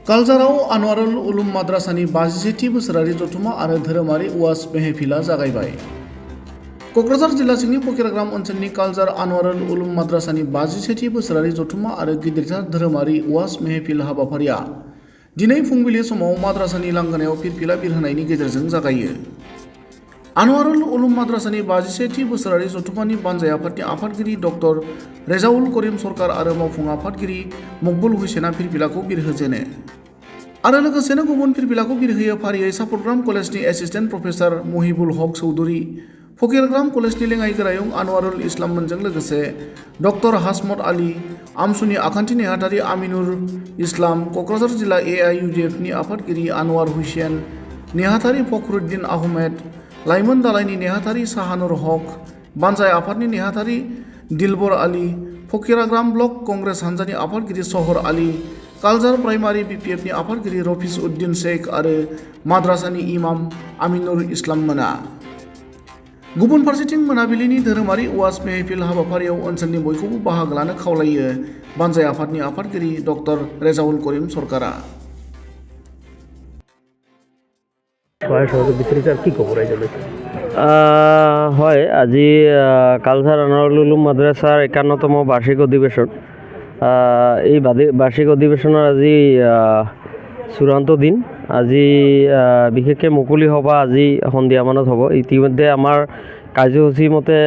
कालजाराव आनवारुल उलुम माद्रासानि 57थि बोसोरारि जथुमा आरो धोरोमारि उवाज मेहफिला जागायबाय। क'क्राझार जिल्ला सिंनि फकिराग्राम ओनसोलनि कालजार आनवारुल उलुम माद्रासानि 57थि बोसोरारि जथुमा आरो गिदिरथार धोरोमारि उवाज मेहफिल हाबाफारिया दिनै फुंबिलि समाव माद्रासानि लांगोनायाव फिरफिला बिरहोनायनि गेजेरजों जागायो। आनवारुल उलुम माद्रासानि 57थि बोसोरारि जथुमानि बानजाय आफादनि आफादगिरि डक्टर रेजाउल करीम सरकार आरो मावफुं आफादगिरि मकबुल हुसैना फिरफिलाखौ बिरहोजेनो। आरो लोगोसेनो गुबुन फिरफिलाखौ बिरहोयो फारियै सापरग्राम कलेजनि एसिस्टेन्ट प्रफेसार महिबुल हक चौधुरी, फकिरग्राम कलेजनि लेङाइ गोरायुं आनवारुल इस्लाममोनजों लोगोसे डक्टर हासमत आली, आमसुनि आखान्थि नेहाथारि आमिनुर इस्लाम, क'क्राझार जिल्ला AIUDF नि आफादगिरि आनवार हुसैन, नेहाथारि फखरुद्दिन आहमेद, लाइमोन दालाइनि नेहाथारि साहानुर हक, बानजाय आफादनि नेहाथारि दिलबर आली, फकिराग्राम ब्लक कंग्रेस हानजानि आफादगिरि सहर आली, कालजार प्राइमारि BPF नि आफादगिरि रफिज उद्दिन शेख आरो माद्रासानि इमाम आमिनुर इस्लाम मोना। गुबुन फारसेथिं मोनाबिलिनि धोरोमारि उवाज मेहफिल हाबाफारियाव ओनसोलनि बयखौबो बाहागो लानो खावलायो बानजाय आफादनि आफादगिरि डक्टर रेजाउल करीम सरकारा। হয়, আজি কালচাৰ আনৱাৰুল উলুম মাদ্ৰাছাৰ 51তম বাৰ্ষিক অধিৱেশন। এই বাৰ্ষিক অধিৱেশনৰ আজি চূড়ান্ত দিন। আজি বিশেষকৈ মুকলি সভা আজি সন্ধিয়ামানত হ'ব। ইতিমধ্যে আমাৰ কাৰ্যসূচী মতে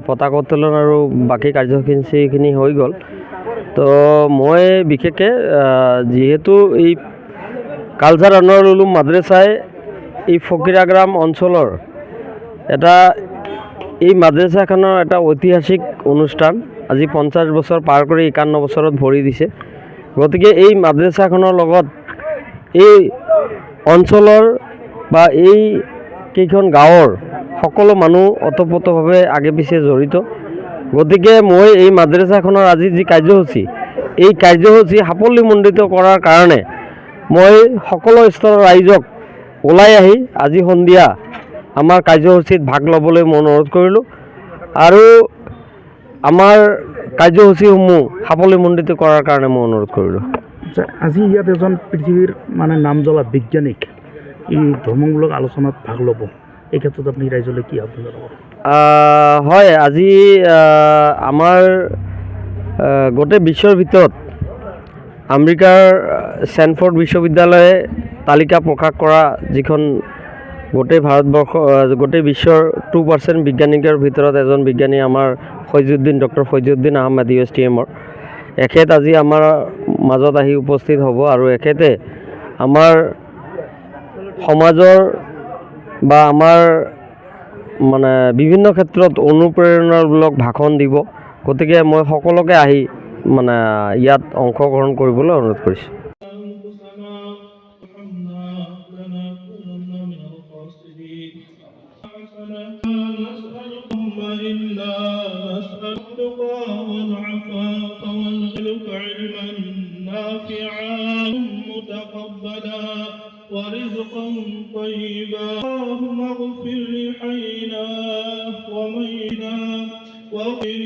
পতাকা উত্তোলন আৰু বাকী কাৰ্যসূচীখিনি হৈ গ'ল। তো মই বিশেষকৈ যিহেতু এই কালচাৰ আনৱাৰুল উলুম মাদ্ৰাছাই এই ফকিৰাগ্ৰাম অঞ্চলৰ এই মাদ্ৰাছাখনৰ এটা ঐতিহাসিক অনুষ্ঠান আজি 50 বছৰ পাৰ কৰি 51 বছৰত ভৰি দিছে। গতিকে এই মাদ্ৰাছাখনৰ লগত এই অঞ্চলৰ বা এই কেইখন গাঁৱৰ সকলো মানুহ ওতঃপ্ৰোতভাৱে আগে পিছে জড়িত। গতিকে মই এই মাদ্ৰাছাখনৰ আজি যি কাৰ্যসূচী, এই কাৰ্যসূচী সাফল্যমণ্ডিত কৰাৰ কাৰণে মই সকলো স্তৰৰ ৰাইজক ওলাই আহি আজি সন্ধিয়া আমাৰ কাৰ্যসূচীত ভাগ ল'বলৈ মই অনুৰোধ কৰিলোঁ আৰু আমাৰ কাৰ্যসূচীসমূহ সাফল্যমণ্ডিত কৰাৰ কাৰণে মই অনুৰোধ কৰিলোঁ। আজি ইয়াত এজন পৃথিৱীৰ নাম জ্বলা বিজ্ঞানিক এই ধৰ্মমূলক আলোচনাত ভাগ ল'ব, এই ক্ষেত্ৰত আপুনি ৰাইজলৈ কি আহ্বান জনাব? হয়, আজি আমাৰ গোটেই বিশ্বৰ ভিতৰত আমেৰিকাৰ ষ্টেনফৰ্ড বিশ্ববিদ্যালয়ে তালিকা প্ৰকাশ কৰা যিখন গোটেই ভাৰতবৰ্ষ গোটেই বিশ্বৰ 2% বিজ্ঞানিকৰ ভিতৰত এজন বিজ্ঞানী আমাৰ ডক্টৰ ফয়জুদ্দিন আহমেদ USTM-ৰ এখেত আজি আমাৰ মাজত আহি উপস্থিত হ'ব আৰু এখেতে আমাৰ সমাজৰ বা আমাৰ বিভিন্ন ক্ষেত্ৰত অনুপ্ৰেৰণামূলক ভাষণ দিব। গতিকে মই সকলোকে আহি ইয়াত অংশগ্ৰহণ কৰিবলৈ অনুৰোধ কৰিছোঁ। ورزقا طيبا اللهم اغفر لحينا ومينا واغفر